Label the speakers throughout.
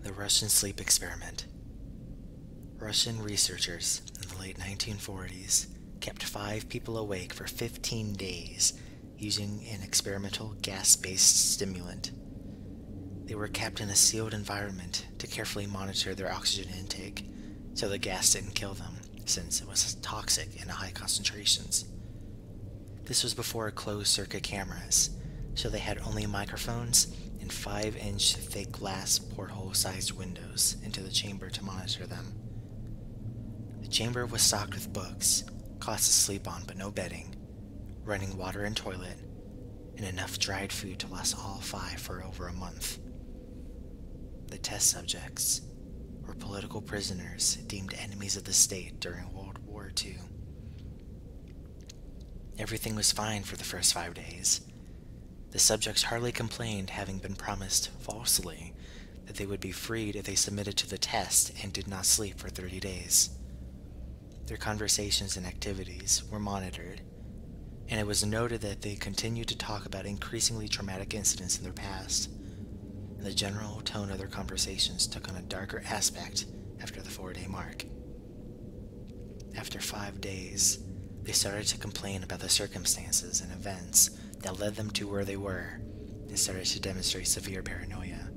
Speaker 1: The Russian Sleep Experiment. Russian researchers in the late 1940s kept 5 people awake for 15 days using an experimental gas-based stimulant. They were kept in a sealed environment to carefully monitor their oxygen intake so the gas didn't kill them, since it was toxic in high concentrations. This was before closed-circuit cameras, so they had only microphones and 5-inch thick glass porthole-sized windows into the chamber to monitor them. The chamber was stocked with books, cots to sleep on but no bedding, running water and toilet, and enough dried food to last all 5 for over a month. The test subjects were political prisoners deemed enemies of the state during World War II. Everything was fine for the first 5 days. The subjects hardly complained, having been promised falsely that they would be freed if they submitted to the test and did not sleep for 30 days. Their conversations and activities were monitored, and it was noted that they continued to talk about increasingly traumatic incidents in their past, and the general tone of their conversations took on a darker aspect after the 4-day mark. After 5 days, they started to complain about the circumstances and events that led them to where they were, and started to demonstrate severe paranoia.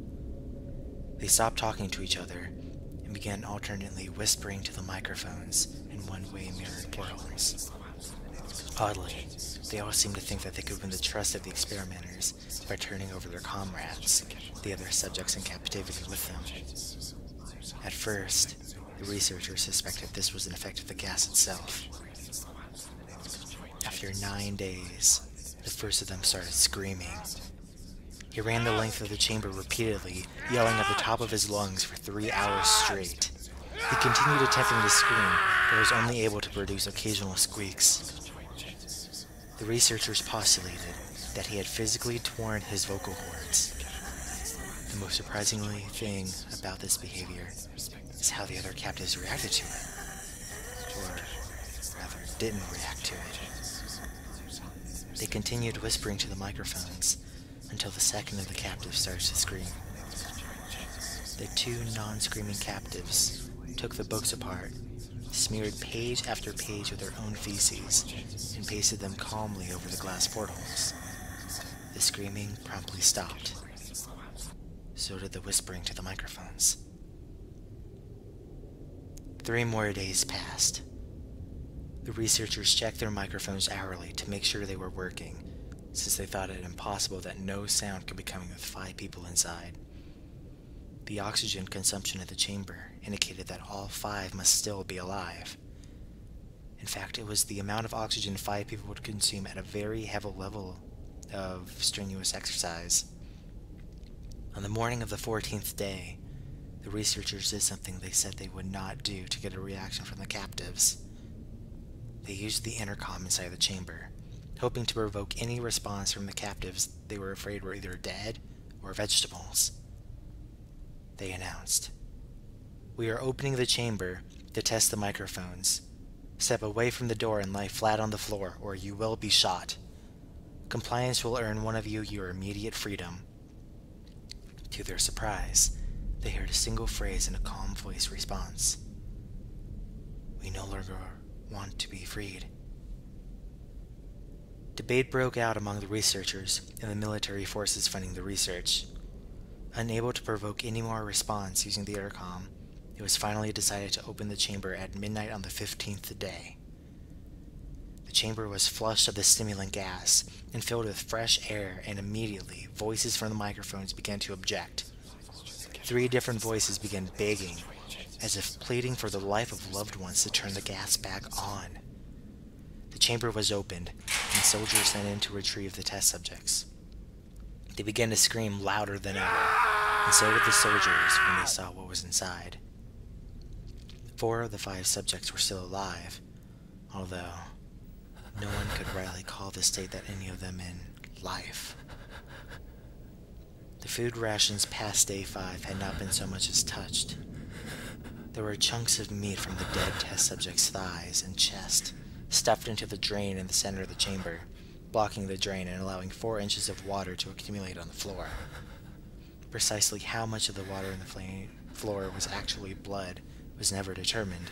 Speaker 1: They stopped talking to each other and began alternately whispering to the microphones in one-way mirrored portholes. Oddly, they all seemed to think that they could win the trust of the experimenters by turning over their comrades, the other subjects in captivity, with them. At first, the researchers suspected this was an effect of the gas itself. After 9 days, the first of them started screaming. He ran the length of the chamber repeatedly, yelling at the top of his lungs for 3 hours straight. He continued attempting to scream, but was only able to produce occasional squeaks. The researchers postulated that he had physically torn his vocal cords. The most surprising thing about this behavior is how the other captives reacted to it, or rather didn't react to it. They continued whispering to the microphones until the second of the captives started to scream. The 2 non-screaming captives took the books apart, smeared page after page with their own feces, and pasted them calmly over the glass portholes. The screaming promptly stopped. So did the whispering to the microphones. 3 more days passed. The researchers checked their microphones hourly to make sure they were working, since they thought it impossible that no sound could be coming with 5 people inside. The oxygen consumption of the chamber indicated that all 5 must still be alive. In fact, it was the amount of oxygen 5 people would consume at a very heavy level of strenuous exercise. On the morning of the 14th day, the researchers did something they said they would not do to get a reaction from the captives. They used the intercom inside the chamber, hoping to provoke any response from the captives they were afraid were either dead or vegetables. They announced, "We are opening the chamber to test the microphones. Step away from the door and lie flat on the floor, or you will be shot. Compliance will earn one of you your immediate freedom." To their surprise, they heard a single phrase in a calm voice response. "We no longer want to be freed." Debate broke out among the researchers and the military forces funding the research. Unable to provoke any more response using the intercom, it was finally decided to open the chamber at midnight on the 15th day. The chamber was flushed of the stimulant gas and filled with fresh air, and immediately voices from the microphones began to object. 3 different voices began begging, as if pleading for the life of loved ones to turn the gas back on. The chamber was opened, and soldiers sent in to retrieve the test subjects. They began to scream louder than ever, and so did the soldiers when they saw what was inside. 4 of the 5 subjects were still alive, although no one could rightly call the state that any of them in life. The food rations past day 5 had not been so much as touched. There were chunks of meat from the dead test subject's thighs and chest, stuffed into the drain in the center of the chamber, blocking the drain and allowing 4 inches of water to accumulate on the floor. Precisely how much of the water in the floor was actually blood was never determined.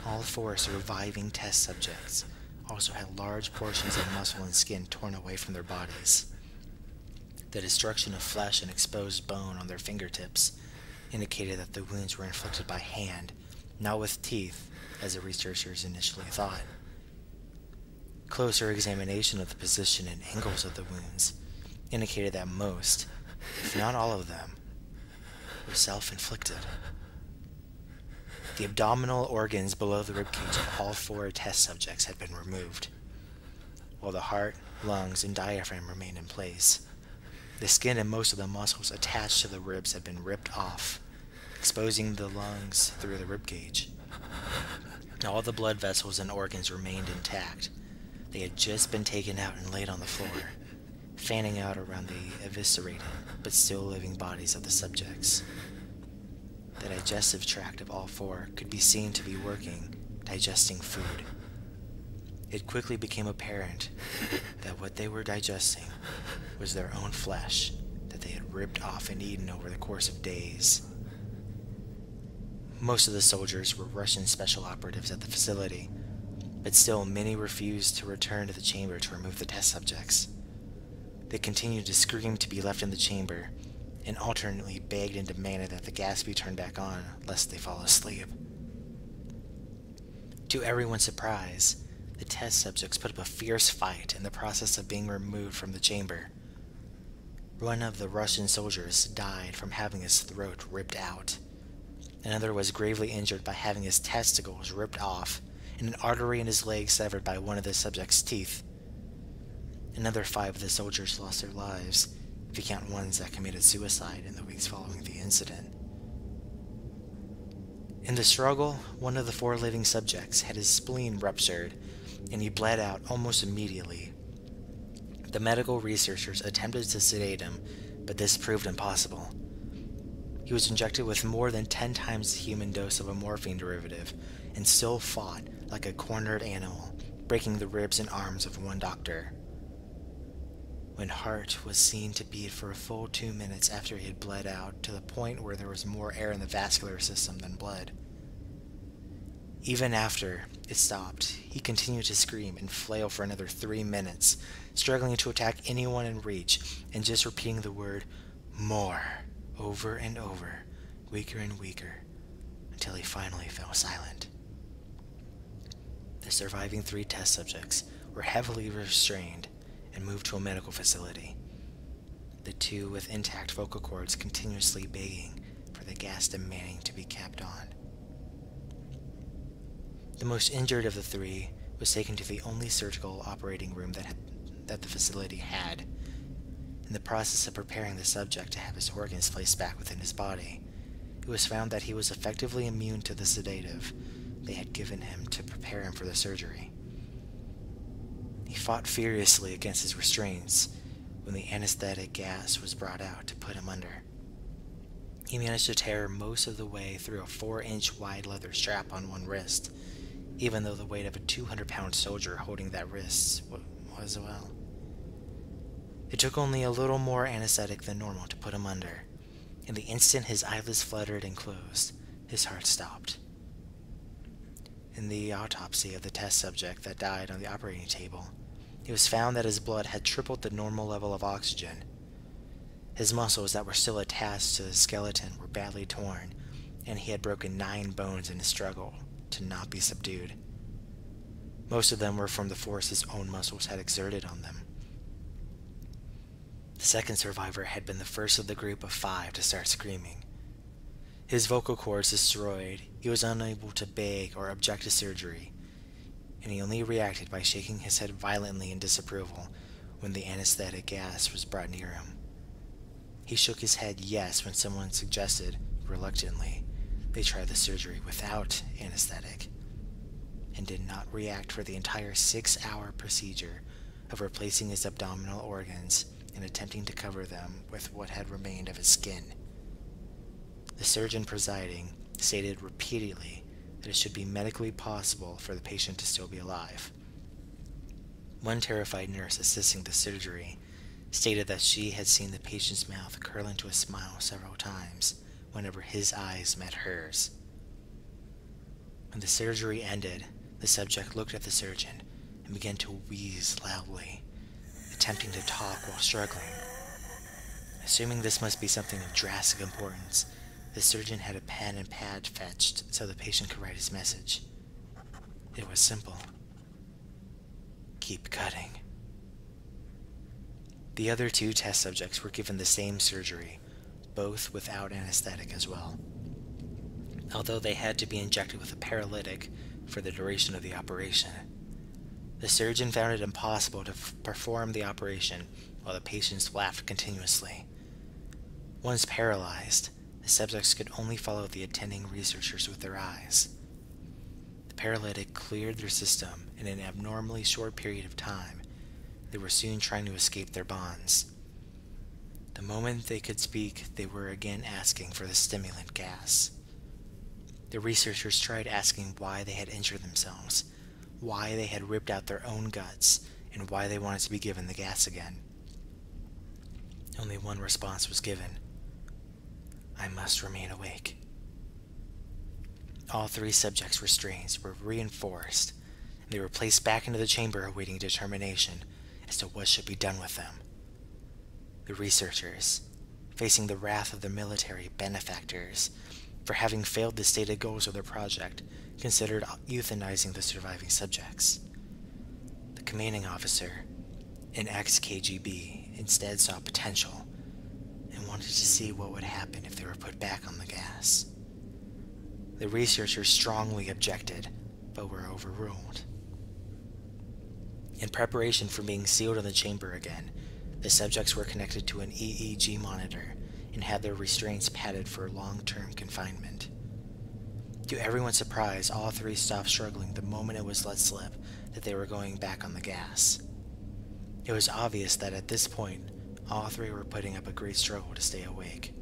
Speaker 1: All 4 surviving test subjects also had large portions of muscle and skin torn away from their bodies. The destruction of flesh and exposed bone on their fingertips indicated that the wounds were inflicted by hand, not with teeth, as the researchers initially thought. Closer examination of the position and angles of the wounds indicated that most, if not all of them, were self-inflicted. The abdominal organs below the ribcage of all 4 test subjects had been removed, while the heart, lungs, and diaphragm remained in place. The skin and most of the muscles attached to the ribs had been ripped off, exposing the lungs through the ribcage. All the blood vessels and organs remained intact. They had just been taken out and laid on the floor, fanning out around the eviscerated but still living bodies of the subjects. The digestive tract of all 4 could be seen to be working, digesting food. It quickly became apparent that what they were digesting was their own flesh that they had ripped off and eaten over the course of days. Most of the soldiers were Russian special operatives at the facility, but still many refused to return to the chamber to remove the test subjects. They continued to scream to be left in the chamber, and alternately begged and demanded that the gas be turned back on, lest they fall asleep. To everyone's surprise, the test subjects put up a fierce fight in the process of being removed from the chamber. One of the Russian soldiers died from having his throat ripped out. Another was gravely injured by having his testicles ripped off and an artery in his leg severed by one of the subject's teeth. Another 5 of the soldiers lost their lives, if you count ones that committed suicide in the weeks following the incident. In the struggle, one of the 4 living subjects had his spleen ruptured, and he bled out almost immediately. The medical researchers attempted to sedate him, but this proved impossible. He was injected with more than 10 times the human dose of a morphine derivative, and still fought like a cornered animal, breaking the ribs and arms of one doctor. When heart was seen to beat for a full 2 minutes after he had bled out, to the point where there was more air in the vascular system than blood. Even after it stopped, he continued to scream and flail for another 3 minutes, struggling to attack anyone in reach, and just repeating the word, "more," over and over, weaker and weaker, until he finally fell silent. The surviving 3 test subjects were heavily restrained and moved to a medical facility, the 2 with intact vocal cords continuously begging for the gas demanding to be kept on. The most injured of the 3 was taken to the only surgical operating room that the facility had. In the process of preparing the subject to have his organs placed back within his body, it was found that he was effectively immune to the sedative they had given him to prepare him for the surgery. He fought furiously against his restraints when the anesthetic gas was brought out to put him under. He managed to tear most of the way through a 4-inch wide leather strap on one wrist, even though the weight of a 200-pound soldier holding that wrist was well. It took only a little more anesthetic than normal to put him under, and the instant his eyelids fluttered and closed, his heart stopped. In the autopsy of the test subject that died on the operating table, it was found that his blood had tripled the normal level of oxygen. His muscles that were still attached to his skeleton were badly torn, and he had broken 9 bones in his struggle to not be subdued. Most of them were from the force his own muscles had exerted on them. The second survivor had been the first of the group of 5 to start screaming. His vocal cords destroyed, he was unable to beg or object to surgery, and he only reacted by shaking his head violently in disapproval when the anesthetic gas was brought near him. He shook his head yes when someone suggested, reluctantly, they try the surgery without anesthetic, and did not react for the entire 6-hour procedure of replacing his abdominal organs and attempting to cover them with what had remained of his skin. The surgeon presiding stated repeatedly that it should be medically possible for the patient to still be alive. One terrified nurse assisting the surgery stated that she had seen the patient's mouth curl into a smile several times whenever his eyes met hers. When the surgery ended, the subject looked at the surgeon and began to wheeze loudly, attempting to talk while struggling. Assuming this must be something of drastic importance, the surgeon had a pen and pad fetched so the patient could write his message. It was simple. Keep cutting. The other 2 test subjects were given the same surgery, both without anesthetic as well. Although they had to be injected with a paralytic for the duration of the operation. The surgeon found it impossible to perform the operation while the patients laughed continuously. Once paralyzed, the subjects could only follow the attending researchers with their eyes. The paralytic cleared their system in an abnormally short period of time. They were soon trying to escape their bonds. The moment they could speak, they were again asking for the stimulant gas. The researchers tried asking why they had injured themselves, why they had ripped out their own guts, and why they wanted to be given the gas again. Only one response was given. I must remain awake. All 3 subjects' restraints were reinforced, and they were placed back into the chamber awaiting determination as to what should be done with them. The researchers, facing the wrath of their military benefactors for having failed the stated goals of their project, considered euthanizing the surviving subjects. The commanding officer, an ex-KGB, instead saw potential and wanted to see what would happen if they were put back on the gas. The researchers strongly objected, but were overruled. In preparation for being sealed in the chamber again, the subjects were connected to an EEG monitor and had their restraints padded for long-term confinement. To everyone's surprise, all 3 stopped struggling the moment it was let slip that they were going back on the gas. It was obvious that at this point, all 3 were putting up a great struggle to stay awake.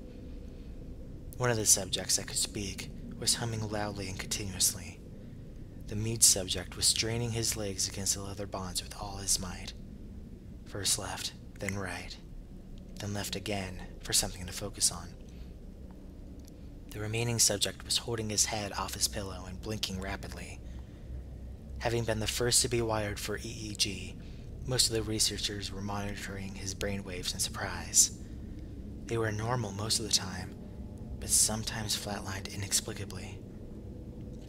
Speaker 1: One of the subjects that could speak was humming loudly and continuously. The mute subject was straining his legs against the leather bonds with all his might. First left, then right, then left again for something to focus on. The remaining subject was holding his head off his pillow and blinking rapidly. Having been the first to be wired for EEG, most of the researchers were monitoring his brainwaves in surprise. They were normal most of the time, but sometimes flatlined inexplicably.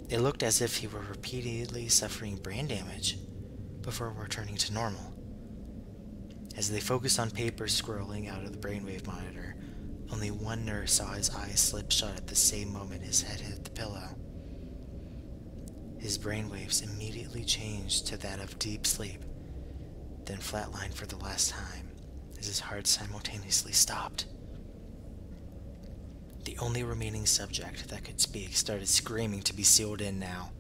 Speaker 1: It looked as if he were repeatedly suffering brain damage before returning to normal. As they focused on papers scrolling out of the brainwave monitor, only one nurse saw his eyes slip shut at the same moment his head hit the pillow. His brainwaves immediately changed to that of deep sleep, then flatlined for the last time as his heart simultaneously stopped. The only remaining subject that could speak started screaming to be sealed in now.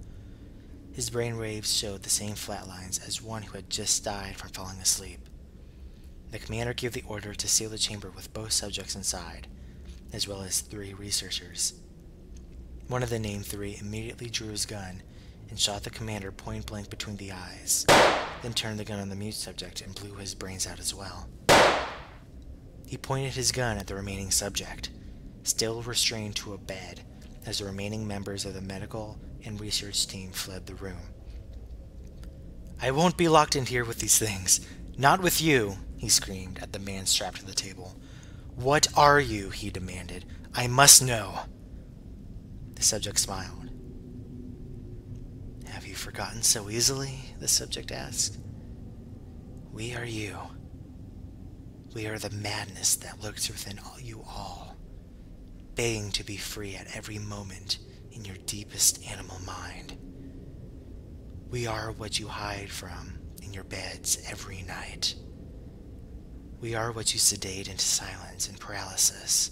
Speaker 1: His brainwaves showed the same flatlines as one who had just died from falling asleep. The commander gave the order to seal the chamber with both subjects inside, as well as 3 researchers. One of the named 3 immediately drew his gun and shot the commander point blank between the eyes, then turned the gun on the mute subject and blew his brains out as well. He pointed his gun at the remaining subject, still restrained to a bed, as the remaining members of the medical and research team fled the room. I won't be locked in here with these things. Not with you, he screamed at the man strapped to the table. What are you? He demanded. I must know. The subject smiled. Have you forgotten so easily? The subject asked. We are you. We are the madness that lurks within you all, begging to be free at every moment in your deepest animal mind. We are what you hide from in your beds every night. We are what you sedate into silence and paralysis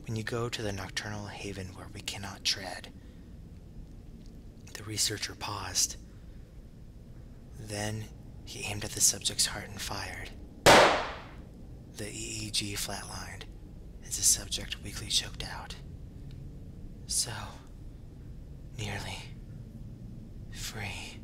Speaker 1: when you go to the nocturnal haven where we cannot tread. The researcher paused. Then he aimed at the subject's heart and fired. The EEG flatlined as the subject weakly choked out. So, nearly free.